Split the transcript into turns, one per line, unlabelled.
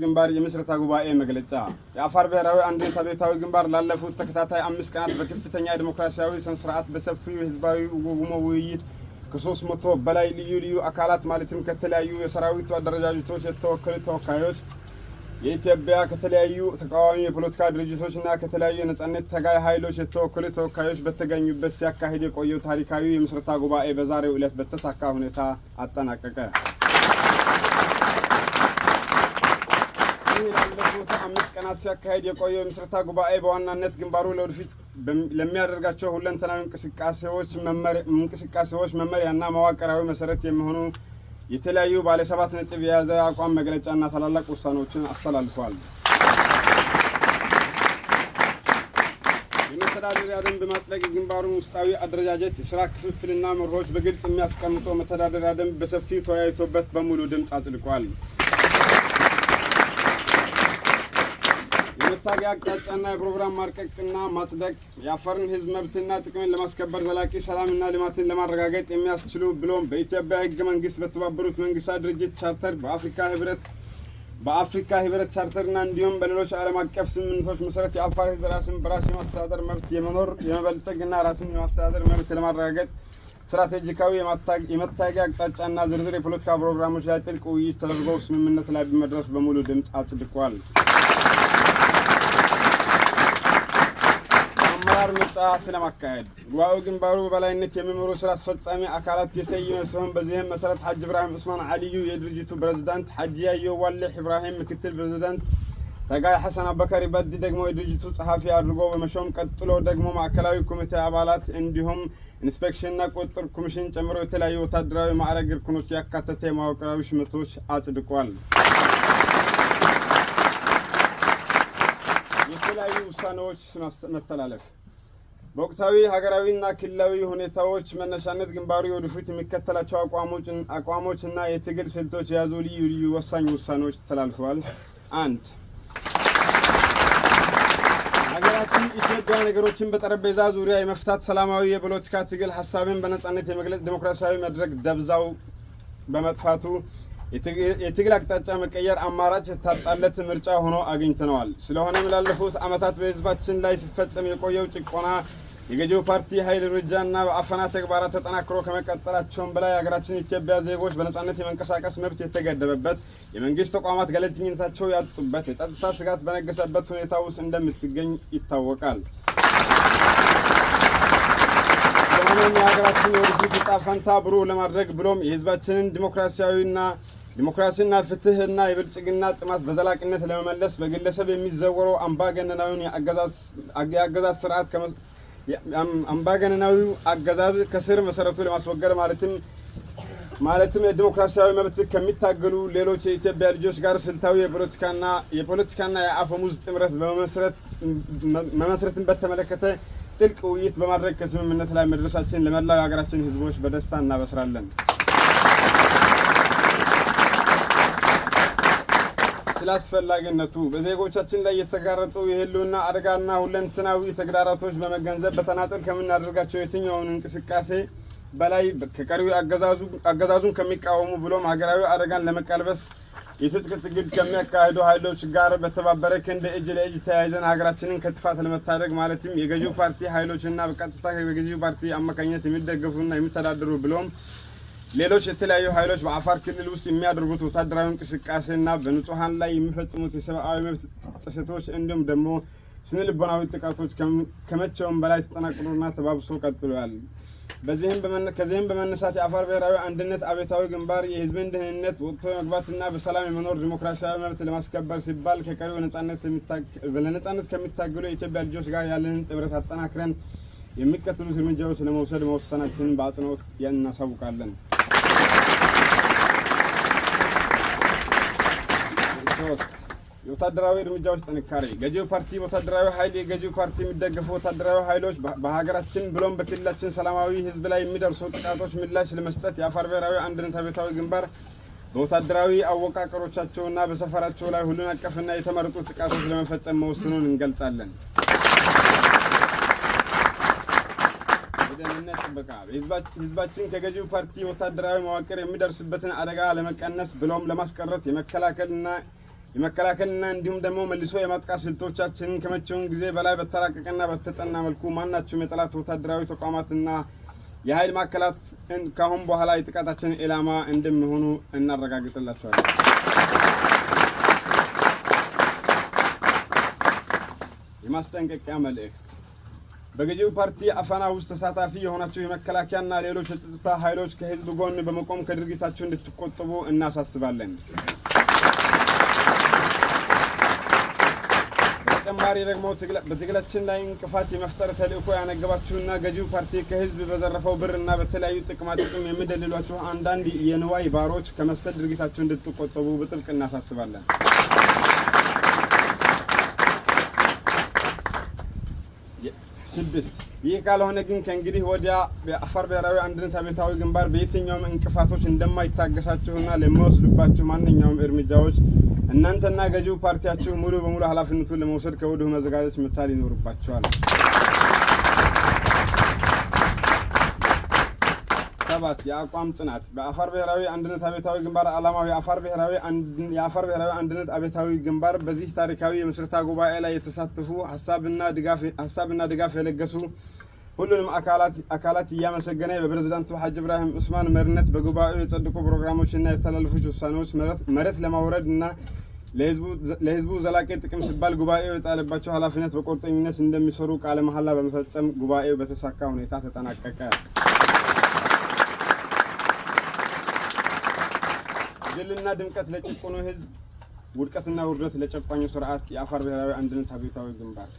ግንባር የምስረታ ጉባኤ መግለጫ የአፋር ብሔራዊ አንድነት አብዮታዊ ግንባር ላለፉት ተከታታይ 5 ቀናት በከፍተኛ ዲሞክራሲያዊ ስርዓት በሰፊው ህዝባዊ ውይይት ከ300 በላይ ልዩ አካላት ማለትም ከተለያዩ የሰራዊቱ አደረጃጀቶች የተወከሉ ተወካዮች የኢትዮጵያ ከተለያዩ ተቃዋሚ የፖለቲካ ድርጅቶችና ከተለያዩ የነጻነት ታጋይ ኃይሎች የተወከሉ ተወካዮች በተገኙበት ሲያካሂድ የቆየው ታሪካዊ የምስረታ ጉባኤ በዛሬው ዕለት በተሳካ ሁኔታ አጠናቀቀ። ላለፉት 5 ቀናት ሲያካሂድ የቆየው የምስረታ ጉባኤ በዋናነት ግንባሩ ለወደፊት ለሚያደርጋቸው ሁለንተናዊ እንቅስቃሴዎች መመሪያና መዋቅራዊ መሰረት የሚሆኑ የተለያዩ ባለ 7 ነጥብ የያዘ አቋም መግለጫና ታላላቅ ውሳኔዎችን አስተላልፏል። የመተዳደሪያ ደንብ ማጽደቅ ግንባሩን ውስጣዊ አደረጃጀት የሥራ ክፍፍልና መርሆች በግልጽ የሚያስቀምጠው መተዳደሪያ ደንብ በሰፊው ተወያይቶበት በሙሉ ድምፅ አጽድቋል። የመታገያ አቅጣጫና የፕሮግራም ማርቀቅና ማጽደቅ የአፋርን ህዝብ መብትና ጥቅምን ለማስከበር ዘላቂ ሰላምና ልማትን ለማረጋገጥ የሚያስችሉ ብሎም በኢትዮጵያ ህገ መንግስት በተባበሩት መንግስታት ድርጅት ቻርተር በአፍሪካ ህብረት ቻርተርና እንዲሁም በሌሎች ዓለም አቀፍ ስምምነቶች መሰረት የአፋር ህዝብ ራስን በራስ የማስተዳደር መብት የመኖር የመበልጸግና ራስን የማስተዳደር መብት ለማረጋገጥ ስትራቴጂካዊ የመታገያ አቅጣጫና ዝርዝር የፖለቲካ ፕሮግራሞች ላይ ጥልቅ ውይይት ተደርጎ ስምምነት ላይ በመድረስ በሙሉ ድምፅ አጽድቋል። አመራር ምርጫ ስለማካሄድ ጉባኤው ግንባሩ በበላይነት የሚመሩ ስራ አስፈጻሚ አካላት የሰየመ ሲሆን በዚህም መሰረት ሐጂ ኢብራሂም ዑስማን አልዩ የድርጅቱ ፕሬዝዳንት፣ ሐጂ ያየው ዋሌህ ኢብራሂም ምክትል ፕሬዝዳንት፣ ታጋይ ሐሰን አበከር በዲ ደግሞ የድርጅቱ ጸሐፊ አድርጎ በመሾም ቀጥሎ ደግሞ ማዕከላዊ ኮሚቴ አባላት እንዲሁም ኢንስፔክሽንና ቁጥጥር ኮሚሽን ጨምሮ የተለያዩ ወታደራዊ ማዕረግ እርከኖች ያካተተ መዋቅራዊ ሹመቶች አጽድቋል። የተለያዩ ውሳኔዎች መተላለፍ በወቅታዊ ሀገራዊና ክልላዊ ሁኔታዎች መነሻነት ግንባሩ ወደፊት የሚከተላቸው አቋሞችና የትግል ስልቶች የያዙ ልዩ ወሳኝ ውሳኔዎች ተላልፈዋል። 1. ሀገራችን ኢትዮጵያ ነገሮችን በጠረጴዛ ዙሪያ የመፍታት ሰላማዊ የፖለቲካ ትግል ሀሳብን በነጻነት የመግለጽ ዲሞክራሲያዊ መድረክ ደብዛው በመጥፋቱ የትግል አቅጣጫ መቀየር አማራጭ የታጣለት ምርጫ ሆኖ አግኝተነዋል። ስለሆነም ላለፉት ዓመታት በህዝባችን ላይ ሲፈጸም የቆየው ጭቆና የገዢው ፓርቲ ኃይል እርምጃና በአፈና ተግባራት ተጠናክሮ ከመቀጠላቸውም በላይ ሀገራችን ኢትዮጵያ ዜጎች በነጻነት የመንቀሳቀስ መብት የተገደበበት፣ የመንግስት ተቋማት ገለልተኝነታቸው ያጡበት፣ የጸጥታ ስጋት በነገሰበት ሁኔታ ውስጥ እንደምትገኝ ይታወቃል። ስለሆነም የሀገራችን የወደፊት ዕጣ ፈንታ ብሩህ ለማድረግ ብሎም የህዝባችንን ዲሞክራሲና ፍትህና የብልጽግና ጥማት በዘላቂነት ለመመለስ በግለሰብ የሚዘወረው አምባገነናዊውን የአገዛዝ ስርዓት አምባገነናዊው አገዛዝ ከስር መሰረቱ ለማስወገድ ማለትም የዲሞክራሲያዊ መብት ከሚታገሉ ሌሎች የኢትዮጵያ ልጆች ጋር ስልታዊ የፖለቲካና የአፈሙዝ ጥምረት መመስረትን በተመለከተ ጥልቅ ውይይት በማድረግ ከስምምነት ላይ መድረሳችን ለመላው የሀገራችን ህዝቦች በደስታ እናበስራለን። ስላስፈላጊነቱ በዜጎቻችን ላይ የተጋረጡ የህልውና አደጋና ሁለንተናዊ ተግዳሮቶች በመገንዘብ በተናጠል ከምናደርጋቸው የትኛውን እንቅስቃሴ በላይ ከቀሪው አገዛዙን ከሚቃወሙ ብሎም ሀገራዊ አደጋን ለመቀልበስ የትጥቅ ትግል ከሚያካሂዱ ኃይሎች ጋር በተባበረ ክንድ እጅ ለእጅ ተያይዘን ሀገራችንን ከጥፋት ለመታደግ ማለትም የገዢው ፓርቲ ኃይሎችና በቀጥታ በገዢው ፓርቲ አማካኝነት የሚደገፉና የሚተዳደሩ ብሎም ሌሎች የተለያዩ ኃይሎች በአፋር ክልል ውስጥ የሚያደርጉት ወታደራዊ እንቅስቃሴና በንጹሃን ላይ የሚፈጽሙት የሰብአዊ መብት ጥሰቶች እንዲሁም ደግሞ ስነልቦናዊ ጥቃቶች ከመቼውም በላይ ተጠናክሮና ተባብሶ ቀጥሏል። ከዚህም በመነሳት የአፋር ብሔራዊ አንድነት አብዮታዊ ግንባር የህዝብን ደህንነት ወጥቶ መግባትና በሰላም የመኖር ዲሞክራሲያዊ መብት ለማስከበር ሲባል ከቀሪው ለነጻነት ከሚታገሉ የኢትዮጵያ ልጆች ጋር ያለንን ጥምረት አጠናክረን የሚከተሉት እርምጃዎች ለመውሰድ መወሰናችንን በአጽንኦት እናሳውቃለን። የወታደራዊ እርምጃዎች ጥንካሬ ገዢው ፓርቲ ወታደራዊ ኃይል የገዢው ፓርቲ የሚደገፉ ወታደራዊ ኃይሎች በሀገራችን ብሎም በክልላችን ሰላማዊ ህዝብ ላይ የሚደርሱ ጥቃቶች ምላሽ ለመስጠት የአፋር ብሔራዊ አንድነት አብዮታዊ ግንባር በወታደራዊ አወቃቀሮቻቸውና በሰፈራቸው ላይ ሁሉን አቀፍና የተመረጡ ጥቃቶች ለመፈጸም መወሰኑን እንገልጻለን። የደህንነት ጥበቃ ህዝባችን ከገዢው ፓርቲ ወታደራዊ መዋቅር የሚደርስበትን አደጋ ለመቀነስ ብሎም ለማስቀረት የመከላከልና እንዲሁም ደግሞ መልሶ የማጥቃት ስልቶቻችንን ከመቼውም ጊዜ በላይ በተራቀቀና በተጠና መልኩ ማናቸውም የጠላት ወታደራዊ ተቋማትና የኃይል ማዕከላት ካሁን በኋላ የጥቃታችን ኢላማ እንደሚሆኑ እናረጋግጥላችኋለን። የማስጠንቀቂያ መልእክት በገዢው ፓርቲ አፋና ውስጥ ተሳታፊ የሆናችሁ የመከላከያና ሌሎች የጸጥታ ኃይሎች ከህዝብ ጎን በመቆም ከድርጊታችሁ እንድትቆጠቡ እናሳስባለን። በተጨማሪ ደግሞ በትግላችን ላይ እንቅፋት የመፍጠር ተልእኮ ያነገባችሁና ገዢው ፓርቲ ከህዝብ በዘረፈው ብርና በተለያዩ ጥቅማ ጥቅም የሚደልሏችሁ አንዳንድ የንዋይ ባሮች ከመሰል ድርጊታችሁ እንድትቆጠቡ በጥብቅ እናሳስባለን። ስድስት ይህ ካልሆነ ግን ከእንግዲህ ወዲያ የአፋር ብሔራዊ አንድነት አብዮታዊ ግንባር በየትኛውም እንቅፋቶች እንደማይታገሳችሁና ለሚወስዱባችሁ ማንኛውም እርምጃዎች እናንተና ገዢው ፓርቲያችሁ ሙሉ በሙሉ ኃላፊነቱን ለመውሰድ ከወዲሁ መዘጋጀት መቻል ይኖርባችኋል። 7 የአቋም ጽናት በአፋር ብሔራዊ አንድነት አብዮታዊ ግንባር ዓላማው የአፋር ብሔራዊ አንድነት አብዮታዊ ግንባር በዚህ ታሪካዊ የምስረታ ጉባኤ ላይ የተሳተፉ ሐሳብና ድጋፍ የለገሱ ሁሉንም አካላት እያመሰገነ በፕሬዝዳንቱ ሐጂ ኢብራሂም ዑስማን መሪነት በጉባኤው የጸደቁ ፕሮግራሞችና የተላለፉ ውሳኔዎች መሬት ለማውረድና ለህዝቡ ዘላቂ ጥቅም ሲባል ጉባኤው የጣለባቸው ኃላፊነት በቁርጠኝነት እንደሚሰሩ ቃለ መሐላ በመፈጸም ጉባኤው በተሳካ ሁኔታ ተጠናቀቀ። ድልና ድምቀት ለጭቁኑ ህዝብ፣ ውድቀትና ውርደት ለጨቋኙ ስርዓት። የአፋር ብሔራዊ አንድነት አብዮታዊ ግንባር